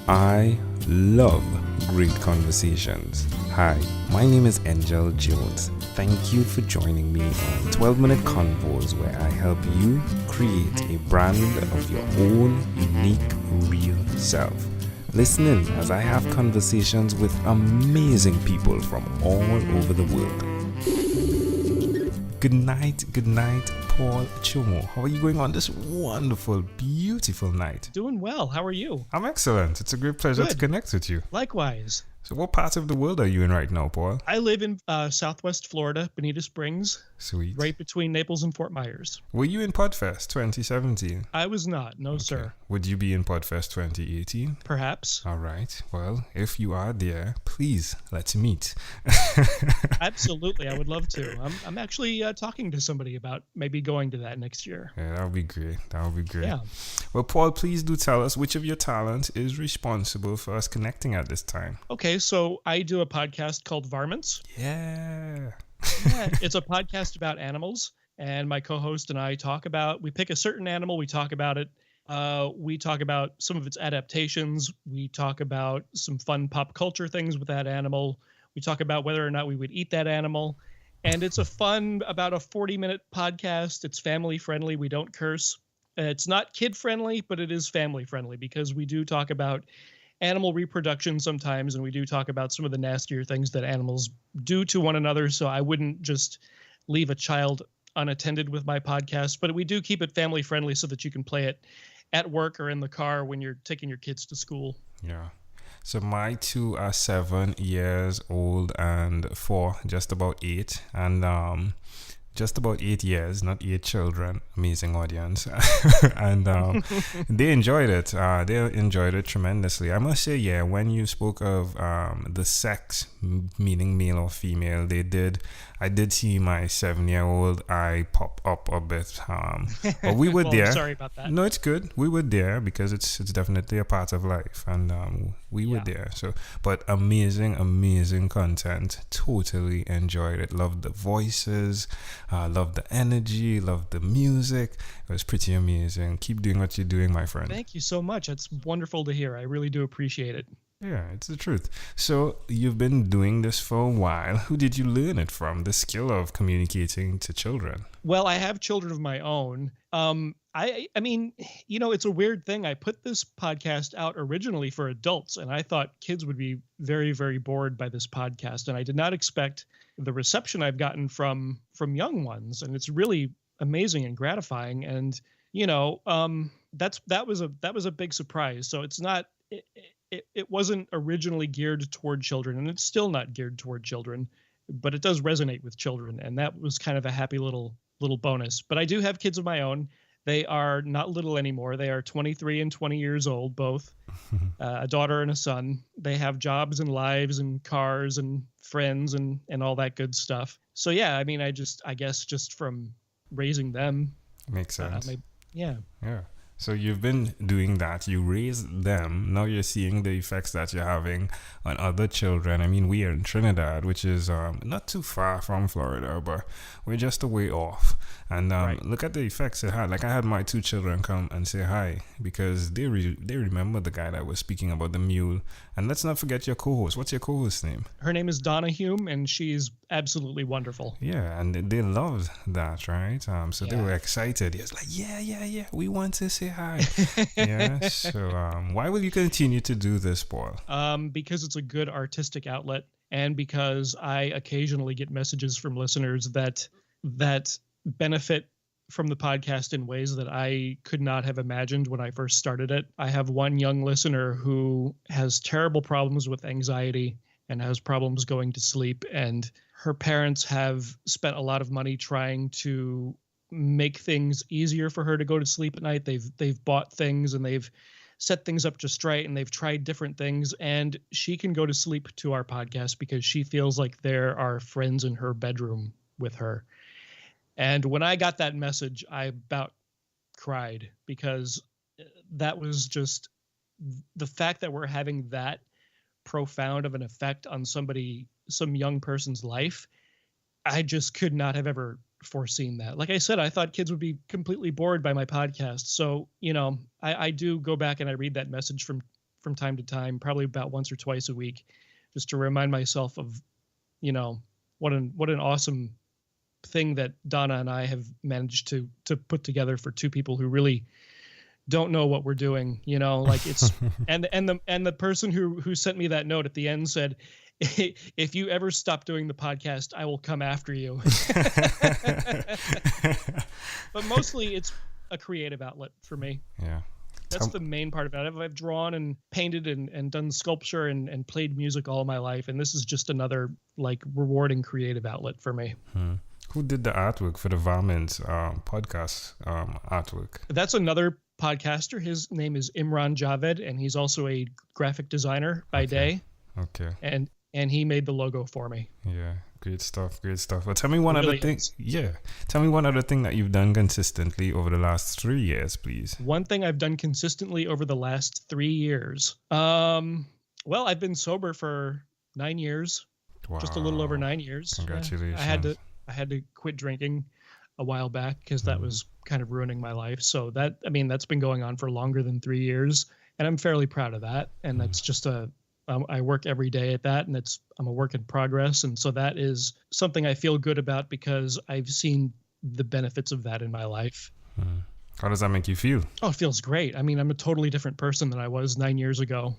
I love great conversations. Hi, my name is Angel Jones. Thank you for joining me on 12-minute convos where I help you create a brand of your own unique, real self. Listen in as I have conversations with amazing people from all over the world. Good night, Paul Csomo. How are you going on this wonderful, beautiful night? Doing well. How are you? I'm excellent. It's a great pleasure to connect with you. Likewise. So what part of the world are you in right now, Paul? I live in Southwest Florida, Bonita Springs. Sweet. Right between Naples and Fort Myers. Were you in Podfest 2017? I was not. No, Okay. sir. Would you be in Podfest 2018? Perhaps. All right. Well, if you are there, please let's meet. Absolutely. I would love to. I'm actually talking to somebody about maybe going to that next year. Yeah, that would be great. Yeah. Well, Paul, please do tell us which of your talents is responsible for us connecting at this time. Okay, so I do a podcast called Varmints. Yeah. It's a podcast about animals, and my co-host and I we pick a certain animal, we talk about it. We talk about some of its adaptations. We talk about some fun pop culture things with that animal. We talk about whether or not we would eat that animal. And it's about a 40-minute podcast. It's family friendly. We don't curse. It's not kid friendly, but it is family friendly because we do talk about animal reproduction sometimes, and we do talk about some of the nastier things that animals do to one another. So I wouldn't just leave a child unattended with my podcast, but we do keep it family friendly so that you can play it at work or in the car when you're taking your kids to school. Yeah. So my two are 7 years old and 4, just about 8. And just about 8 years, not 8 children. Amazing audience. And they enjoyed it. They enjoyed it tremendously. I must say, yeah, when you spoke of the sex, meaning male or female, I did see my 7-year-old eye pop up a bit. But we were Well, there. I'm sorry about that. No, it's good. We were there because it's definitely a part of life. And we were there. So, but amazing content. Totally enjoyed it. Loved the voices. Loved the energy, loved the music. It was pretty amazing. Keep doing what you're doing, my friend. Thank you so much. It's wonderful to hear. I really do appreciate it. Yeah, it's the truth. So you've been doing this for a while. Who did you learn it from, the skill of communicating to children? Well, I have children of my own. I mean, it's a weird thing. I put this podcast out originally for adults, and I thought kids would be very, very bored by this podcast. And I did not expect the reception I've gotten from young ones. And it's really amazing and gratifying. And, that was a big surprise. So it's not, it wasn't originally geared toward children, and it's still not geared toward children, but it does resonate with children. And that was kind of a happy little bonus. But I do have kids of my own. They are not little anymore. They are 23 and 20 years old, both. A daughter and a son. They have jobs and lives and cars and friends and all that good stuff. So yeah, I mean, I guess just from raising them. Makes sense. Yeah. So you've been doing that. You raised them. Now you're seeing the effects that you're having on other children. I mean, we are in Trinidad, which is not too far from Florida, but we're just a way off. And Right. Look at the effects it had. Like I had my 2 children come and say hi because they remember the guy that was speaking about the mule. And let's not forget your co-host. What's your co-host's name? Her name is Donna Hume, and she's absolutely wonderful. Yeah, and they loved that, right? So they Yeah. were excited. He was like, yeah, we want to say hi. Yeah, so why will you continue to do this, Paul? Because it's a good artistic outlet, and because I occasionally get messages from listeners that benefit from the podcast in ways that I could not have imagined when I first started it. I have one young listener who has terrible problems with anxiety and has problems going to sleep, and her parents have spent a lot of money trying to make things easier for her to go to sleep at night. They've bought things and they've set things up just right, and they've tried different things, and she can go to sleep to our podcast because she feels like there are friends in her bedroom with her. And when I got that message, I about cried because that was just the fact that we're having that profound of an effect on some young person's life. I just could not have ever foreseen that. Like I said, I thought kids would be completely bored by my podcast. So, I do go back and I read that message from time to time, probably about once or twice a week, just to remind myself of, what an awesome thing that Donna and I have managed to put together for two people who really don't know what we're doing. Like it's and the person who sent me that note at the end said, if you ever stop doing the podcast, I will come after you. But mostly it's a creative outlet for me. Yeah. That's the main part about it. I've drawn and painted and done sculpture and played music all my life. And this is just another like rewarding creative outlet for me. Who did the artwork for the Varmints podcast artwork? That's another podcaster. His name is Imran Javed, and he's also a graphic designer by day. Okay. And he made the logo for me. Yeah, great stuff. Well, tell me one other thing. Yeah, tell me one other thing that you've done consistently over the last 3 years, please. One thing I've done consistently over the last 3 years. Well, I've been sober for 9 years. Wow. Just a little over 9 years. Congratulations. I had to quit drinking a while back because that was kind of ruining my life. So that's been going on for longer than 3 years, and I'm fairly proud of that. And that's just I work every day at that, and I'm a work in progress. And so that is something I feel good about because I've seen the benefits of that in my life. How does that make you feel? Oh, it feels great. I mean, I'm a totally different person than I was 9 years ago.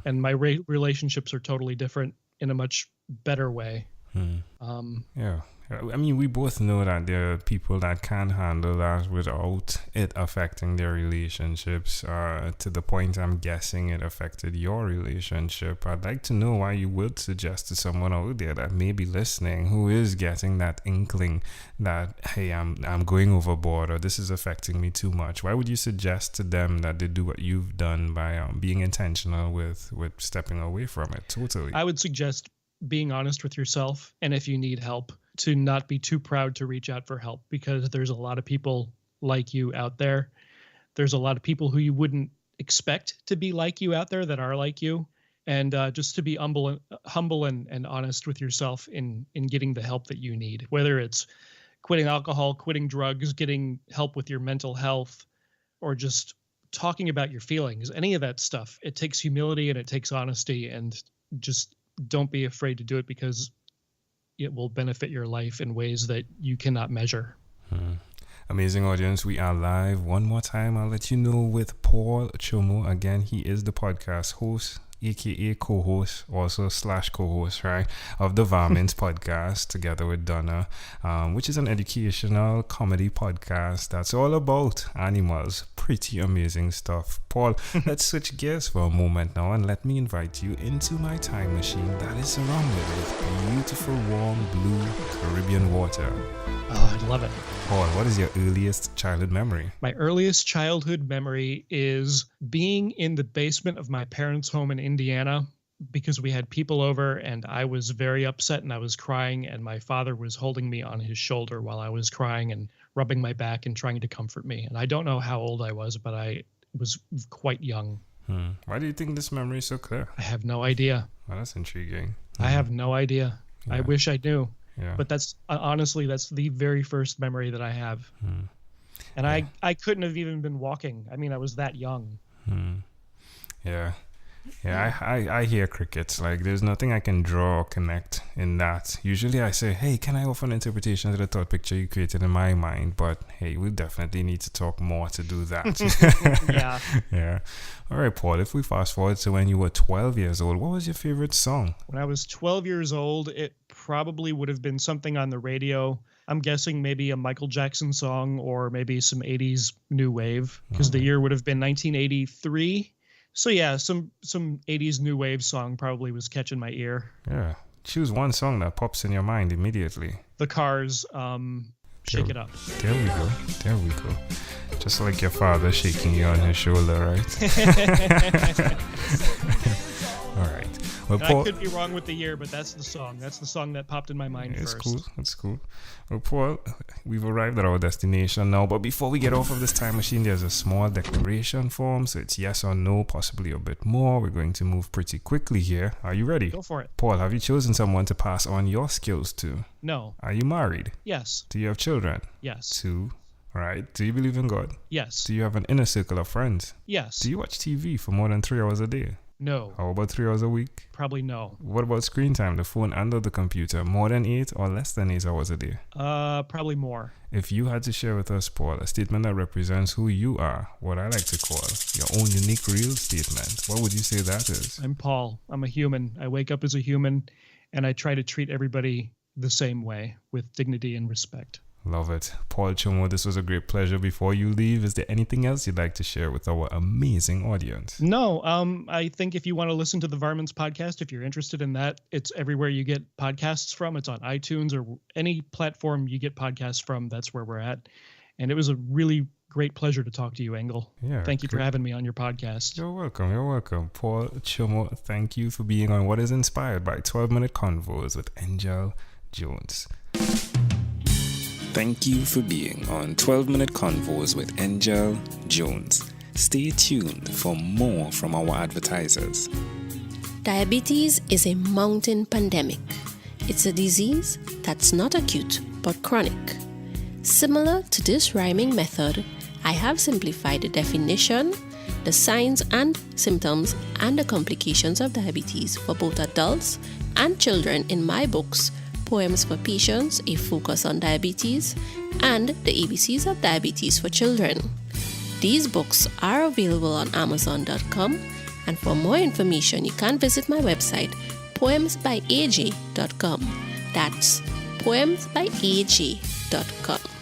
And my relationships are totally different in a much better way. Yeah. I mean, we both know that there are people that can't handle that without it affecting their relationships, to the point I'm guessing it affected your relationship. I'd like to know why you would suggest to someone out there that may be listening who is getting that inkling that, hey, I'm going overboard, or this is affecting me too much. Why would you suggest to them that they do what you've done by being intentional with stepping away from it totally? I would suggest being honest with yourself, and if you need help, to not be too proud to reach out for help, because there's a lot of people like you out there. There's a lot of people who you wouldn't expect to be like you out there that are like you. And just to be humble and honest with yourself in getting the help that you need, whether it's quitting alcohol, quitting drugs, getting help with your mental health, or just talking about your feelings, any of that stuff. It takes humility and it takes honesty, and just don't be afraid to do it, because it will benefit your life in ways that you cannot measure. Amazing audience, we are live one more time. I'll let you know with Paul Csomo. Again, he is the podcast host, aka co-host, also / co-host, right, of the Varmints podcast together with Donna, which is an educational comedy podcast that's all about animals. Pretty amazing stuff. Paul, let's switch gears for a moment now, and let me invite you into my time machine that is surrounded with beautiful, warm, blue Caribbean water. Oh, I love it. Paul, what is your earliest childhood memory? My earliest childhood memory is being in the basement of my parents' home in Indiana, because we had people over and I was very upset and I was crying, and my father was holding me on his shoulder while I was crying and rubbing my back and trying to comfort me. And I don't know how old I was, but I was quite young. Why do you think this memory is so clear? I have no idea. Well, that's intriguing. I have no idea. Yeah. I wish I knew. Yeah. But that's honestly, that's the very first memory that I have. And yeah. I couldn't have even been walking. I mean, I was that young. Yeah. Yeah, I hear crickets. Like, there's nothing I can draw or connect in that. Usually I say, hey, can I offer an interpretation to the thought picture you created in my mind? But hey, we definitely need to talk more to do that. Yeah. Yeah. All right, Paul, if we fast forward to when you were 12 years old, what was your favorite song? When I was 12 years old, it probably would have been something on the radio. I'm guessing maybe a Michael Jackson song, or maybe some 80s new wave, because the year would have been 1983. So yeah, some 80s new wave song probably was catching my ear. Yeah. Choose one song that pops in your mind immediately. The Cars, Shake It Up. There we go. Just like your father shaking you on his shoulder, right? All right. Well, Paul, I could be wrong with the year, but that's the song. That's the song that popped in my mind first. It's cool. Well, Paul, we've arrived at our destination now, but before we get off of this time machine, there's a small declaration form. So it's yes or no, possibly a bit more. We're going to move pretty quickly here. Are you ready? Go for it. Paul, have you chosen someone to pass on your skills to? No. Are you married? Yes. Do you have children? Yes. 2. right? Do you believe in God? Yes. Do you have an inner circle of friends? Yes. Do you watch TV for more than 3 hours a day? No. How about 3 hours a week? Probably no. What about screen time, the phone and the computer? More than 8 or less than 8 hours a day? Probably more. If you had to share with us, Paul, a statement that represents who you are, what I like to call your own unique real statement, what would you say that is? I'm Paul. I'm a human. I wake up as a human, and I try to treat everybody the same way, with dignity and respect. Love it. Paul Csomo, this was a great pleasure. Before you leave, is there anything else you'd like to share with our amazing audience? No, I think if you want to listen to the Varmints podcast, if you're interested in that, it's everywhere you get podcasts from. It's on iTunes or any platform you get podcasts from. That's where we're at. And it was a really great pleasure to talk to you, Engel. Yeah. Thank you for having me on your podcast. You're welcome. You're welcome. Paul Csomo, thank you for being on what is inspired by 12-Minute Convos with Angel Jones. Thank you for being on 12-Minute Convos with Angel Jones. Stay tuned for more from our advertisers. Diabetes is a mountain pandemic. It's a disease that's not acute but chronic. Similar to this rhyming method, I have simplified the definition, the signs and symptoms, and the complications of diabetes for both adults and children in my books, Poems for Patients, A Focus on Diabetes, and The ABCs of Diabetes for Children. These books are available on Amazon.com, and for more information, you can visit my website, poemsbyaj.com. That's poemsbyaj.com.